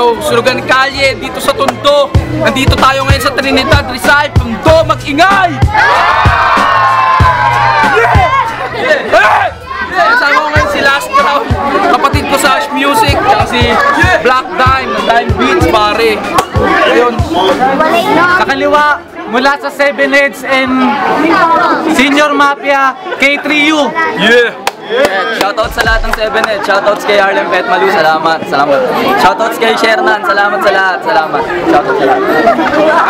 Yo, Sunugan Kalye, dito sa Tondo. Nandito tayo ngayon sa Trinidad, Rizal, Tondo, mag-ingay! Kasama ko ngayon si Last Crowd, kapatid ko sa Ash Music, si Black Dime, Dime Beats, pare. Ayun. Kakaliwa, mula sa Seven Heads and Senior Mafia, K3U. Yeah! Shoutouts sa lahat ng 7 Shoutouts kay Harlem Pet Malu, salamat. Shoutouts kay Shernan, salamat sa lahat. Shoutouts sa lahat.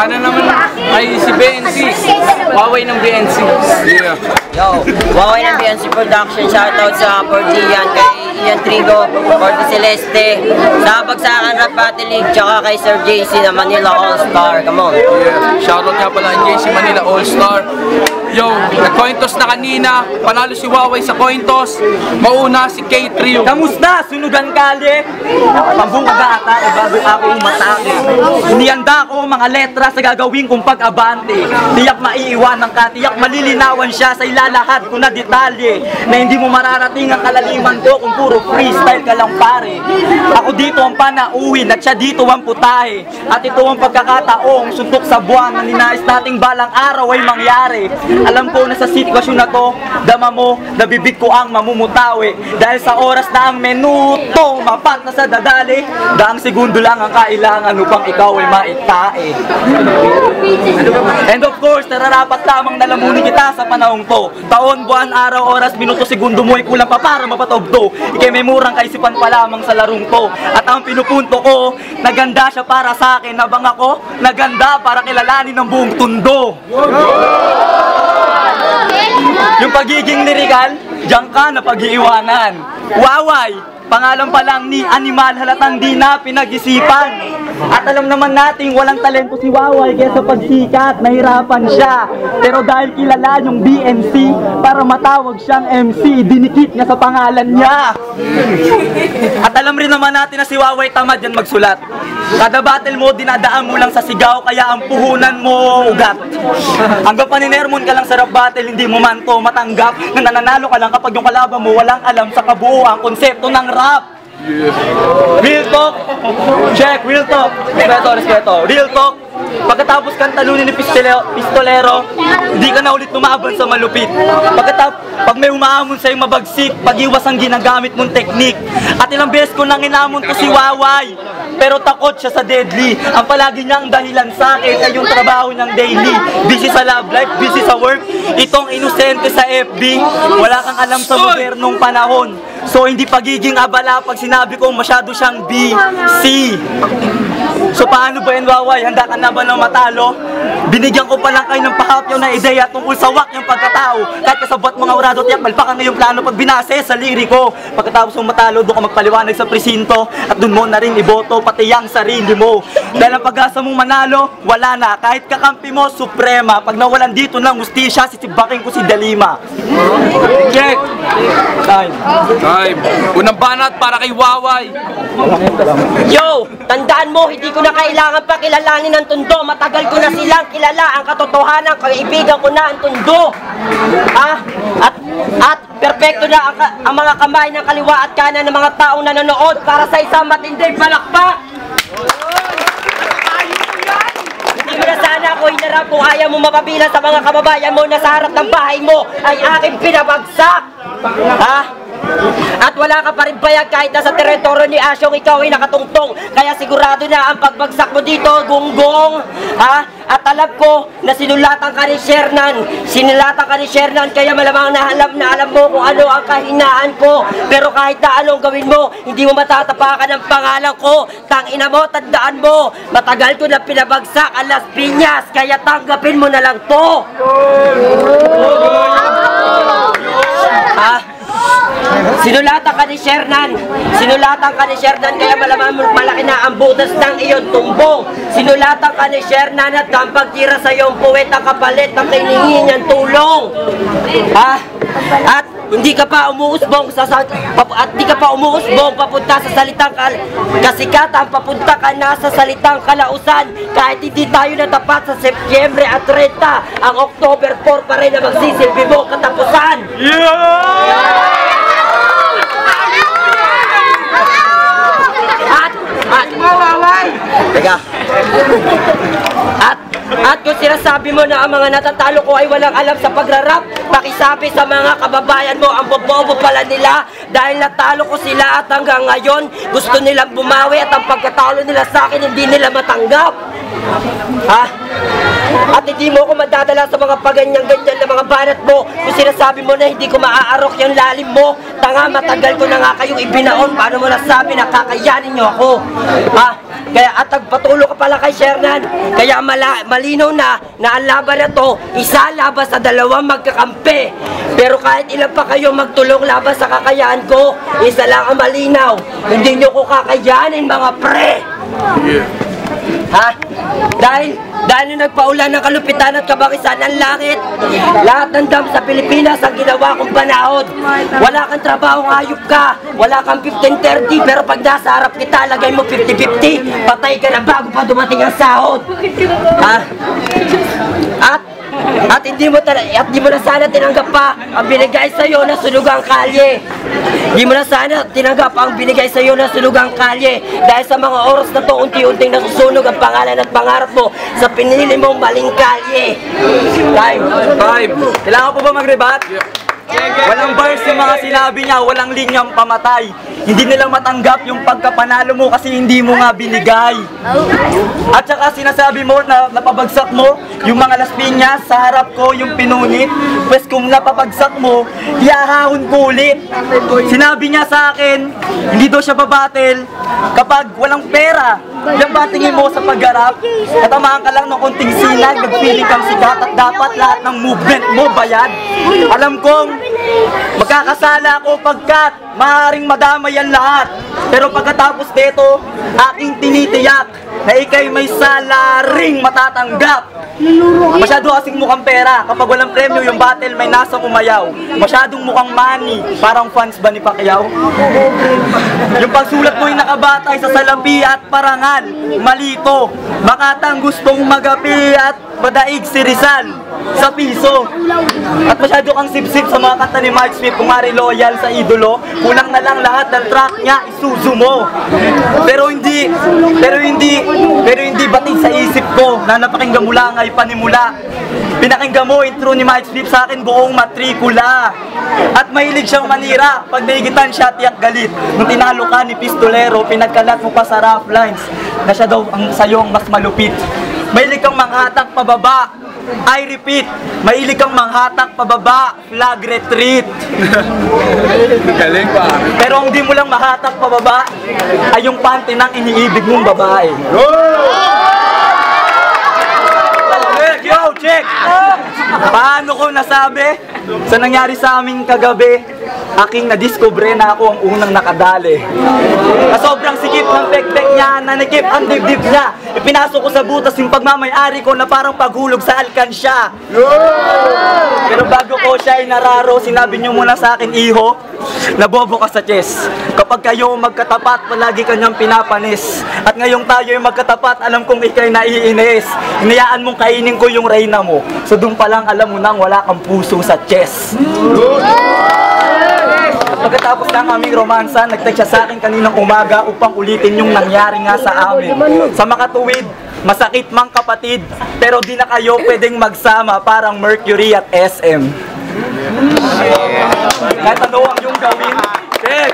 Ano naman ay si BNC, Huawei ng BNC. Yeah. Yo, Huawei ng BNC Production, shoutout sa Portian, kay Ian Trigo, Porti Celeste, sa Bagsakan Rap Battle League, tsaka kay Sir JC na Manila All-Star, come on. Yeah. Shoutout nga pala kay JC Manila All-Star. Yo, nag-coin toss na kanina, panalo si Huawei sa coin toss, mauna si K3. Kamusta? Sunugan Kalye? Pambong kagata, bago ako umatake. Inihanda ko mga letra sa gagawin kong pag-abante. Tiyak maiiwanan ka, tiyak malilinawan siya sa ilalahad ko na detalye, na hindi mo mararating ang kalaliman ko kung puro freestyle ka lang pare. Ako dito ang panauhin at siya dito ang putahe. At ito ang pagkakataong suntok sa buwan na ninais nating balang araw ay mangyari. Alam ko na sa sitwasyon na to, dama mo, nabibig ko ang mamumutawi. Dahil sa oras na ang minuto, mapat na sa dadali, daang segundo lang ang kailangan upang ikaw ay maitae. And of course, nararapat lamang nalamunin kita sa panahong to. Taon, buwan, araw, oras, minuto, segundo mo ay kulang pa para mapatob to. Ikay may murang kaisipan pa lamang sa larong to. At ang pinupunto ko, naganda siya para sa akin, habang ako, naganda para kilalanin ng buong Tondo. Yung pagiging lirikal, diyan ka na pag-iiwanan. Waway, pangalan pa lang ni animal, halatang di na pinag-isipan. At alam naman nating walang talento si Waway, kaya sa pagsikat, nahirapan siya. Pero dahil kilala yung BNC, para matawag siyang MC, dinikit niya sa pangalan niya. At alam rin naman natin na si Waway tamad yan magsulat. Kada battle mo, dinadaan mo lang sa sigaw, kaya ang puhunan mo ugat. Hanggang paninermon ka lang sa rap battle, hindi mo man to matanggap. Na nananalo ka lang kapag yung kalaban mo walang alam sa kabuuang konsepto ng rap. Real talk, check, real talk. Respeto. Real talk. Pagkatapos kang talunin ni pistolero, hindi ka na ulit lumaban sa malupit. Pag may humahamon sa'yo mabagsik, pag-iwas ang ginagamit mong teknik. At ilang beses ko nang inamon to si Waway, pero takot siya sa deadly. Ang palagi niyang dahilan sa akin ay yung trabaho niyang daily. Busy sa love life, busy sa work. Itong inosente sa FB, wala kang alam sa modernong panahon. So hindi pagiging abala pag sinabi kong masyado siyang BC. So paano ba yan, Waway? Handa ka na ba na matalo? Binigyan ko pa lang kayo ng pahapyaw na ideya tungkol sa wak niyang pagkatao. Kahit kasabot mga urado, tiyak malpakan ngayong plano pag binase sa liriko. Pagkatapos mong matalo, doon ka magpaliwanag sa presinto. At doon mo na rin iboto, pati yang sarili mo. Dahil ang pag-asa mong manalo, wala na. Kahit kakampi mo, suprema. Pag nawalan dito ng ustisya, sisibakin ko si Dalima. Check! Time. Unang banat para kay Waway. Yo, tandaan mo, hindi ko na kailangan pa kilalanin ng Tondo. Matagal ko na silang kilala. Ang katotohanan, kaibigan ko na ang Tondo. At perpekto na ang mga kamay ng kaliwa at kanan ng mga taong nanonood para sa isang matinding palakpak. Hindi mo na sana ako hinarap kung ayaw mo mapabilang sa mga kababayan mo na sa harap ng bahay mo ay aking pinabagsak. At wala ka pa rin bayag kahit nasa teritoryo ni Asyong ikaw ay nakatungtong. Kaya sigurado na ang pagbagsak mo dito, gunggong. At alam ko na sinulatan ka ni Shernan. Kaya malamang na alam mo kung ano ang kahinaan ko. Pero kahit na anong gawin mo, hindi mo matatapakan ang pangalan ko. Tangina mo, tandaan mo, matagal ko na pinabagsak ang Las Piñas. Kaya tanggapin mo na lang to. Sinulatan ka ni Shernan, kaya malamang malaki na ang butas ng iyong tumbong. Sinulatan ka ni Shernan at ang pagtira sa iyong puwet ang kapalit ng kiningi niyang tulong. At hindi ka pa umuusbong papunta sa salitang kasikatan, papunta ka na sa salitang kalausan. Kahit hindi tayo natapat sa Setyembre at 30, ang October 4 pa rin na magsisilbi mo katapusan. Wawa! Teka. At kung sinasabi mo na ang mga natatalo ko ay walang alam sa pagrarap, pakisabi sa mga kababayan mo ang bobobo pala nila dahil natalo ko sila at hanggang ngayon gusto nilang bumawi at ang pagkatalo nila sa akin hindi nila matanggap. Ha? At hindi mo ko madadala sa mga paganyan-ganyan na mga banat mo kung sinasabi mo na hindi ko maaarok yung lalim mo. Tanga, matagal ko na nga kayong ibinaon. Paano mo nasabi na kakayanin nyo ako? Ha? Kaya at nagpatulo ka pala kay Shernan. Kaya malinaw na ang laban na to, isa laban sa dalawang magkakampi. Pero kahit ilan pa kayo magtulong laban sa kakayahan ko, isa lang ang malinaw. Hindi nyo ko kakayanin mga pre. Ha? Dahil nung nagpaulan ng kalupitan at kabakisan ng langit, lahat ng dam sa Pilipinas ang ginawa kong panahon. Wala kang trabaho, hayop ka. Wala kang 15-30, pero pag nasa harap kita, lagay mo 50-50. Patay ka na bago pa dumating ang sahod. Ha? At hindi mo na sana tinanggap pa ang binigay sa iyo na sunugang kalye. Hindi mo na sana tinanggap ang binigay sa iyo na sunugang kalye. Dahil sa mga oras na to, unti-unting nasusunog ang pangalan at pangarap mo sa pinili mong maling kalye. Time. Kailangan po ba mag-rebat? Walang bars yung mga sinabi niya, walang linyang pamatay. Hindi nila matanggap yung pagkapanalo mo kasi hindi mo nga binigay. At saka sinasabi mo na napabagsak mo yung mga Las Piñas sa harap ko, yung pinunit. Pues kung napabagsak mo, iahahon ko ulit. Sinabi niya sa akin, hindi daw siya babattle kapag walang pera. Yung batingin mo sa pagharap, katamaan ka lang ng konting sinag, nagpiling kang sikat at dapat lahat ng movement mo bayad. Alam kong magkakasala ako pagkat maaaring madamay ang lahat. Pero pagkatapos dito, aking tinitiyak na ikay may salaring matatanggap. Masyado kasing mukhang pera. Kapag walang premyo yung battle, may nasang umayaw. Masyadong mukhang money. Parang fans ba ni Pacquiao? Yung pagsulat mo yung nakabatay sa salapi at parangal, malito. Makatang gustong magapi at madaig si Rizal sa piso. At masyado kang sip-sip sa mga kanta ni Mark Smith. Kung mari loyal sa idolo, kulang na lang lahat ng track niya, isuzu mo. Pero hindi batid sa isip ko na napakinggan mo lang ay panimula. Pinakinggan mo intro ni Mike Smith sa akin buong matrikula. At mahilig siyang manira. Pag naigitan siya, tiyak galit. Nung tinalo ka ni Pistolero, pinagkalat mo pa sa rough lines na siya daw ang sayong mas malupit. Mahilig kang manghatak pababa. I repeat, mahilig kang manghatak pababa, flag retreat. Galing pa. Pero ang di mo lang mahatak pababa ay yung panty ng iniibig mong babae. Check! Paano ko nasabi? Sa nangyari sa aming kagabi, aking nadiskubre na ako ang unang nakadali. Na sobrang sikip ng pek-pek niya, nanikip ang dibdib niya. Ipinasok ko sa butas yung pagmamayari ko na parang paghulog sa alkansya. Pero bago ko siya ay nararo, sinabi niyo muna sa akin, iho, nabobo ka sa chess. Kapag kayo magkatapat, palagi kanyang pinapanis. At ngayong tayo ay magkatapat, alam kong ikay naiinis. Hinayaan mong kainin ko yung reyna mo. So doon pa lang alam mo nang wala kang puso sa chess. Pagkatapos ng aming romansa, nag-text siya sa akin kaninang umaga upang ulitin yung nangyari nga sa amin. Sa makatuwid, masakit mang kapatid, pero di na kayo pwedeng magsama parang Mercury at SM. Kahit ano ang iyong gawin, check!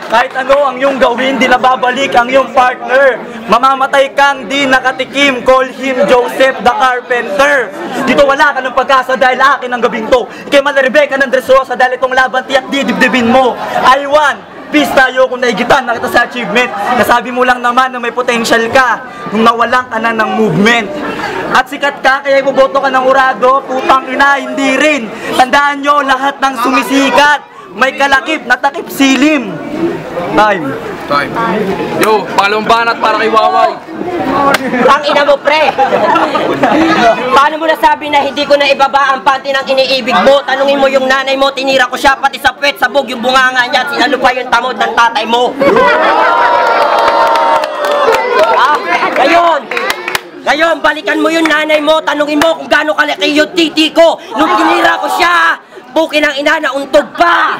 Kahit ano ang iyong gawin, di nababalik ang iyong partner. Mamamatay kang di nakatikim, call him Joseph the Carpenter. Dito wala ka ng pag-asa dahil akin ang gabing to. Ikay Rebecca ng Dresosa dahil itong laban tiyak didibdibin mo. I won! Peace tayo kung naigitan na kita sa achievement. Nasabi mo lang naman na may potential ka nung nawalan ka na ng movement. At sikat ka kaya iboboto ka ng urado, putang ina, hindi rin. Tandaan nyo lahat ng sumisikat. May kalakip, natakip silim. Time. Yo, pangalawang banat para kay Waway. Ang ina mo, pre! Paano mo nasabi na hindi ko na ibaba ang panty ng iniibig mo? Tanungin mo yung nanay mo, tinira ko siya, pati sa puwet, sabog yung bunganga niya, sinalo pa yung tamod ng tatay mo. Ngayon, balikan mo yung nanay mo, tanungin mo kung gaano kalaki yung titi ko. Nung tinira ko siya, bukin ang ina na untog pa.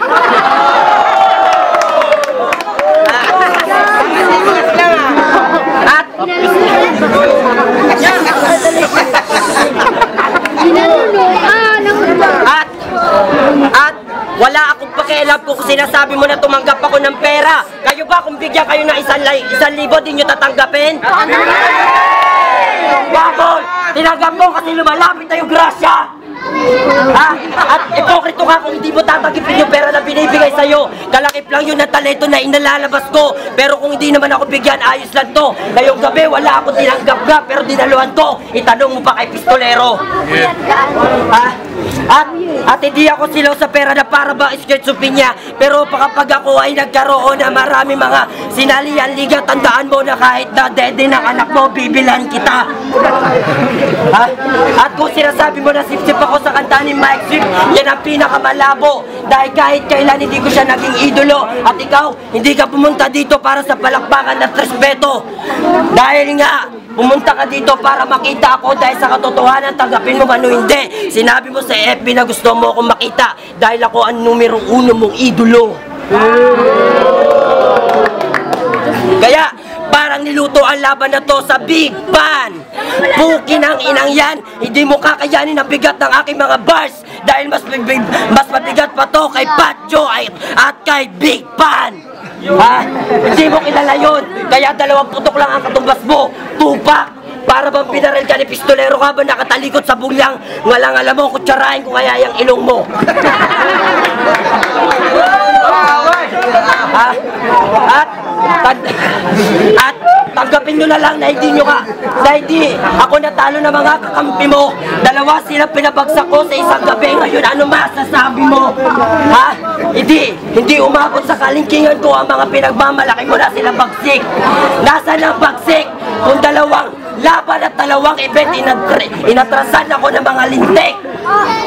At wala akong pakialam kung sinasabi mo na tumanggap ako ng pera. Kayo ba kung bigyan kayo ng 1,000, di nyo tatanggapin? Bakit? Tinanggap mo kasi lumalapit na yung grasya. Ha? At ipokrito ka kung hindi mo tatanggapin yung pera na binibigay sa'yo. Kalakip lang yun ng talento na inalalabas ko. Pero kung hindi naman ako bigyan, ayos lang to. Ngayong gabi, wala akong tinanggap pero dinaluhan ko. Itanong mo pa kay Pistolero. Ha? At hindi ako silaw sa pera na para ba schizophrenia. Pero kapag ako ay nagkaroon na marami mga sinalian liga, tandaan mo na kahit na dede ng anak mo, bibilan kita. Ha? At kung sinasabi mo na sip-sip ako sa kanta ni Mike Sweep, yan ang pinakamalabo. Dahil kahit kailan hindi ko siya naging idolo. At ikaw, hindi ka pumunta dito para sa palakpakan at respeto. Dahil nga, pumunta ka dito para makita ako dahil sa katotohanan, tanggapin mo man o hindi. Sinabi mo sa FB na gusto mo akong makita dahil ako ang numero 1 mong idolo. Kaya, parang niluto ang laban na to sa Big Pan. Pukin ang inang yan, hindi mo kakayanin ang bigat ng aking mga bars dahil mas mabigat pa to kay Patjo at kay Big Pan. Ha? Hindi mo kilala yun, kaya 2 putok lang ang katumbas mo. Tupak! Para bang pinaril ka ni Pistolero ka ba nakatalikot sa bulyang ngalang-alam mo, kutsarahin ko kaya yung ilong mo. Ha? At tanggapin nyo na lang na hindi ako natalo ng mga kakampi mo. 2 sila pinabagsak ko sa isang gabi. Ngayon ano masasabi mo? Ha? Hindi umabot sa kalingkingan ko ang mga pinagmamalaki mo na sila bagsik. Nasaan ang bagsik? Kung 2 laban at 2 event, inatrasan ako ng mga lintik.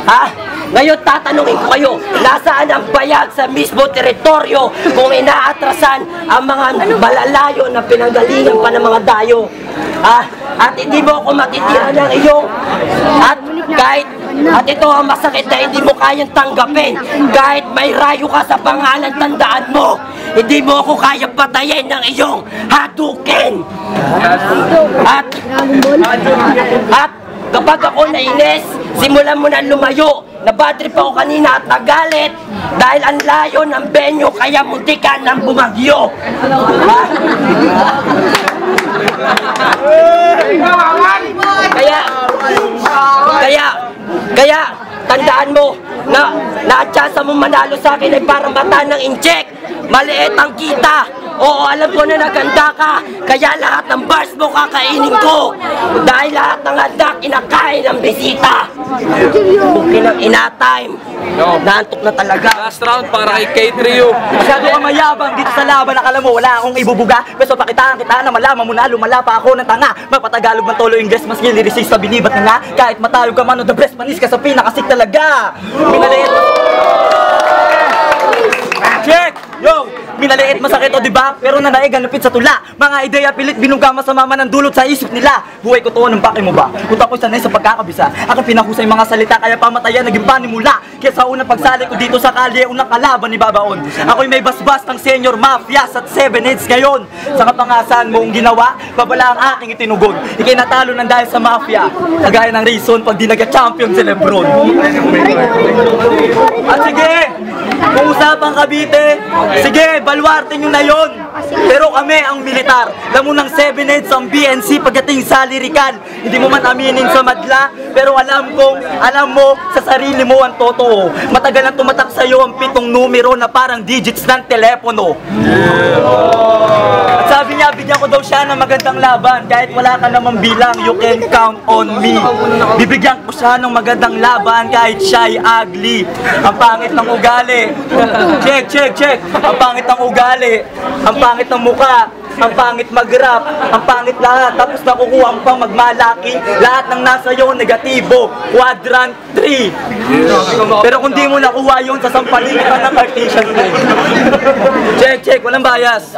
Ha? Ngayon tatanungin ko kayo, nasaan ang bayag sa mismo teritoryo kung inaatrasan ang mga malalayo na pinanggalingan pa ng mga dayo? Ha? At hindi mo ako matitira ng iyong at ito ang masakit na hindi mo kayang tanggapin. Kahit may rayo ka sa pangalan, tandaan mo, hindi mo ako kayang patayin ng iyong hadukin. At kapag ako nainis, simulan mo na lumayo. Nabadrip ako kanina at nagalit dahil ang layo ng venue kaya muntikan ng bumagyo. Kaya tandaan mo na naatsansa mo manalo sa akin ay parang mata ng inject. Maliit ang kita. Oo, alam ko na naganda ka. Kaya lahat ng bars mo kakainin ko. Dahil lahat ng handa kinakain ng bisita. Bukin ang ina-time. Naantok na talaga. Last round para kay K3U. Masyado ka mayabang dito sa laban. Akala mo wala akong ibubuga. Beso pakitaan kita na malaman mo na lumala pa ako ng tanga. Magpatagalog man tolo Ingles, mas niliresist sa binibat na nga. Kahit matalo ka man o the best manis ka sa pinakasik talaga. Minaliit. Check! Yo! Minaliit masakit o diba? Pero nanaig ang lupit sa tula. Mga ideya pilit binugama sa mama ng dulot sa isip nila. Buhay ko to, anong pake mo ba? Kung ako'y sanay sa pagkakabisa, aking pinahusay mga salita kaya pamatayan naging panimula. Kaya sa unang pagsali ko dito sa kalye, unang kalaban ni Babaon. Ako'y may basbas ng senior mafia at 7 heads ngayon. Sa kapangasan mong ginawa, babala ang aking itinugon. Ikay natalo ng dahil sa mafia. Kagaya ng reason pag di nagka-champion si Lebron. At sige, kung usapang Cavite, sige, baluarte nyo na yun. Pero kami ang militar. Alam mo ng 7 heads ang BNC pagdating sa lirikan. Hindi mo man aminin sa madla, pero alam mo sa sarili mo ang totoo. Matagal na tumatak sa'yo ang 7 numero na parang digits ng telepono. At sabi niya, bigyan ko daw siya ng magandang laban. Kahit wala ka namang bilang, you can count on me. Bibigyan ko siya ng magandang laban kahit siya'y ugly. Ang pangit ng ugali. Check. Ang pangit ng ugali. Ang pangit ng muka. Ang pangit mag-rap. Ang pangit lahat. Tapos nakukuha mo pang magmalaki. Lahat ng nasa iyo negatibo. Quadrant 3. Pero kung di mo nakuha yun, sasampalin ka ng Cartesian plane. Check. Walang bias.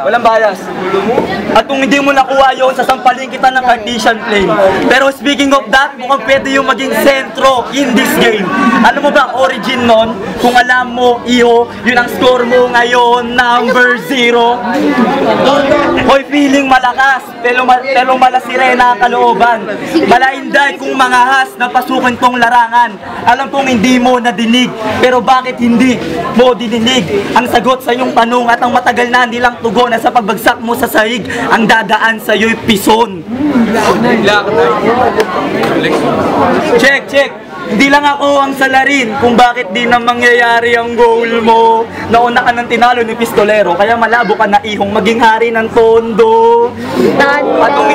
At kung hindi mo nakuha yun, sasampalin kita ng Cartesian plane. Pero speaking of that, mukhang pwede yung maging sentro in this game. Alam mo ba ang origin nun? Kung alam mo, iho, yun ang score mo ngayon, number 0. Hoy feeling malakas, pero malasirena ang kalooban. Malainday kung mangahas na pasukin tong larangan. Alam kong hindi mo nadinig, pero bakit hindi mo dininig ang sagot sa iyong tanong at ang matagal na nilang tugon na sa pagbagsak mo sa sahig, ang dadaan sa iyo'y pison. Check. Hindi lang ako ang salarin kung bakit di na mangyayari ang goal mo. Nauna ka ng tinalo ni Pistolero, kaya malabo ka na ihong maging hari ng tondo. At kung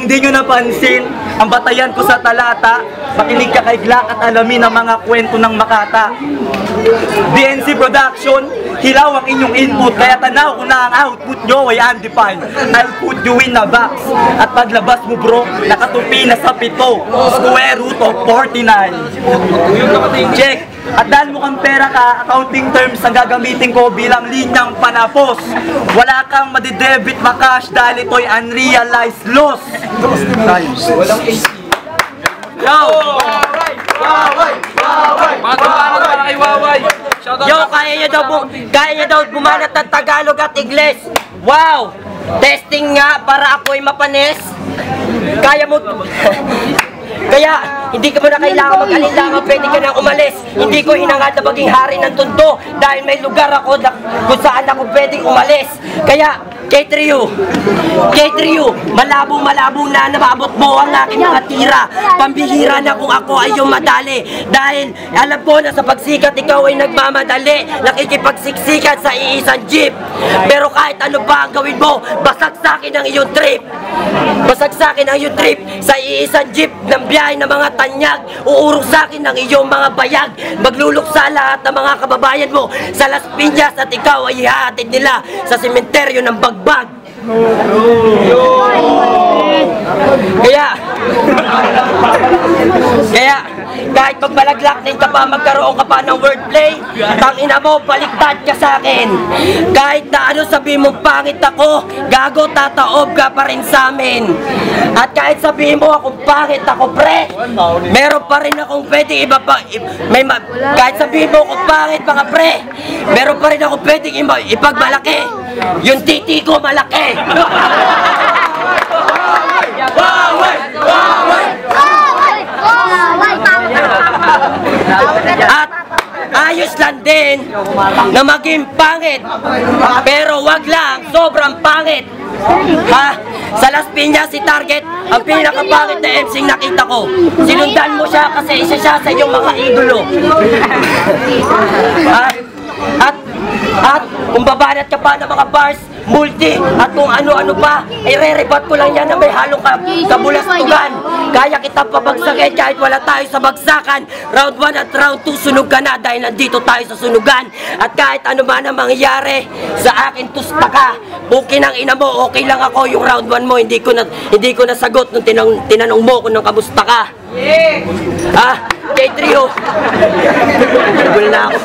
hindi nyo napansin, ang batayan ko sa talata, makinig ka kay Glock at alamin ang mga kwento ng Makata. DNC Production, hilaw ang inyong input, kaya tanaw kung na ang output nyo ay undefined. I'll put you in a box. At paglabas mo bro, nakatupi na sa 7, square root of 49. Check! At dahil mukhang pera ka, accounting terms ang gagamitin ko bilang linyang panapos. Wala kang madidebit makash dahil ito'y unrealized loss. Yo! Yo, kaya niya daw bumanat ng Tagalog at Ingles. Wow! Testing nga para ako'y mapanis. Kaya mo... Kaya, hindi ka mo na kailangan mag-alinlangan, pwede ka nang umalis. Hindi ko hinangad na maging hari ng Tondo dahil may lugar ako kung saan ako pwedeng umalis. Kaya, K3U, malabong na maabot mo ang aking mga tira. Pambihira na kung ako ay yung madali. Dahil alam ko na sa pagsikat ikaw ay nagmamadali. Nakikipagsiksikat sa iisang jeep. Pero kahit ano pa ang gawin mo, basag sa akin ang iyong trip. Basag sa akin ang iyong trip sa iisang jeep ng biyahe ng mga tanyag. Uurong sa akin ang iyong mga bayag. Magluluksa lahat ng mga kababayan mo sa Las Piñas at ikaw ay ihahatid nila sa sementeryo ng Bagbag. Kaya kahit pagbalaglag din ka pa, magkaroon ka pa ng wordplay, tangina mo, baliktad ka sa akin. Kahit na ano sabihin mo pangit ako, gago, tataob ka pa rin sa amin. At kahit sabihin mo akong pangit ako, pre, meron pa rin akong pwede iba pa, kahit sabihin mo akong pangit mga pre, meron pa rin akong pwede ipagmalaki. Yung titi ko malaki. At ayos lang din na maging pangit, pero wag lang sobrang pangit. Ha? Sa Las Piñas si Target ang pinakapangit na MC nakita ko. Sinundan mo siya kasi isa siya sa iyong mga idolo. At kung babanat ka pa ng mga bars, multi, at kung ano-ano pa, ay re-rebat ko lang yan na may halong kabulastugan. Kaya kita pabagsakin kahit wala tayo sa bagsakan. Round 1 at round 2 sunog ka na dahil nandito tayo sa sunugan. At kahit ano man ang mangyayari, sa akin tusta ka. Bukin ang ina mo, okay lang ako. Yung round 1 mo, hindi ko nasagot nung tinanong mo kung nang kamusta ka. K3U. Nagul na ako.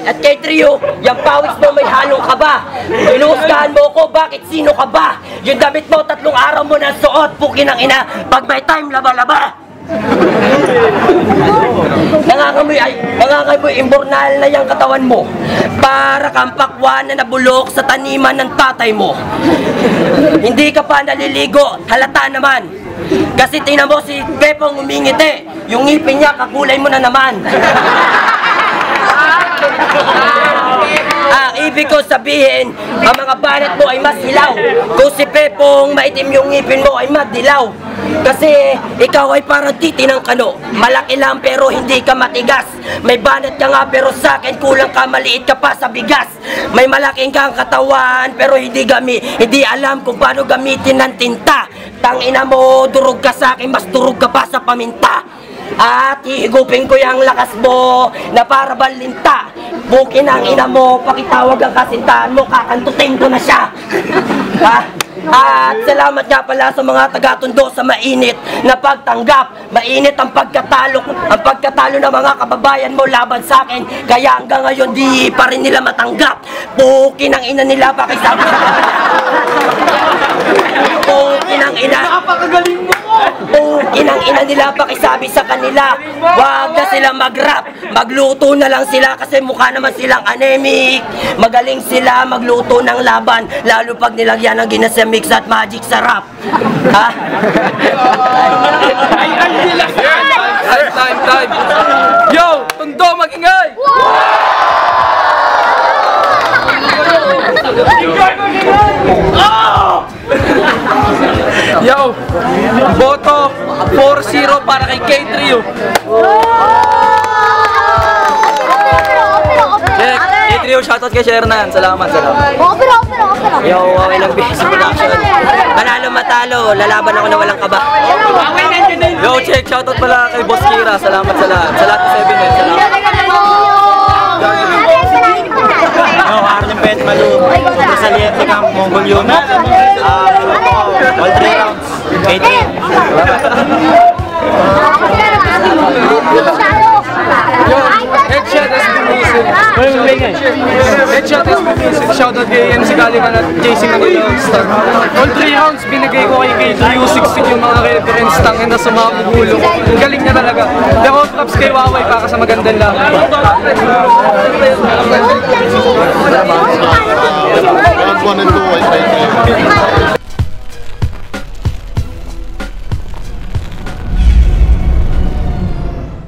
At K3U, yung pawis mo may halong kaba. Inuusgahan mo ko, bakit sino ka ba? Yung damit mo, 3 araw mo na suot, pukin ang ina. Pag may time, laba-laba. Nangangamoy imbornal na yung katawan mo. Para kang pakwan na nabulok sa taniman ng tatay mo. Hindi ka pa naliligo, halata naman. Kasi tingnan mo si Pepong umingiti. Yung ngipin niya, kakulay mo na naman. Ibig ko sabihin, ang mga banat mo ay mas hilaw. Kung si Pepong maitim yung ngipin mo ay madilaw. Kasi ikaw ay parang titi ng kano. Malaki lang pero hindi ka matigas. May banat ka nga pero sa akin kulang ka, maliit ka pa sa bigas. May malaking kang katawan pero hindi alam kung paano gamitin ng tinta. Tangina mo, durog ka sa akin, mas durog ka pa sa paminta. At hihigupin ko yung lakas mo na para balinta. Bukin ang ina mo, pakitawag ang kasintahan mo, kakantutin ko na siya. At salamat nga pala sa mga taga-Tondo sa mainit na pagtanggap. Mainit ang pagkatalo ng mga kababayan mo laban sa akin. Kaya hanggang ngayon di pa rin nila matanggap. Bukin ang ina nila, pakisabi. Bukin ang ina. Napakagaling mo! Inang-ina nila pakisabi sa kanila, wag na sila mag-rap. Magluto na lang sila kasi mukha naman silang anemic. Magaling sila magluto ng laban, lalo pag nilagyan ng ginasemix at magic sa rap. Ha? Time. Yo, Tondo, magingay! Yo, boto 4-0 para kay K-Trio. K-Trio, shoutout kay Shernan. Salamat. Yo, ilang beses production. Panalo matalo, lalaban ako na walang kaba. Yo, check, shoutout pala kay Boss Kira. Salamat sa lahat. Sa lahat ng 7 Net. Salamat. Yo, Arlen Pet Malu. Saliente Camp, Mongol Unit. All 3 rounds. 18. Headshot SB Music. Headshot SB Music. Shoutout kay MC Galigan at JC Manila All-Star. All 3 rounds binigay ko kay K-Trio, siksik yung mga reference tangin na sa mga bubulong. Ang galing niya talaga. The all props kay Waway para sa magandang laban. Round 1 and 2 ay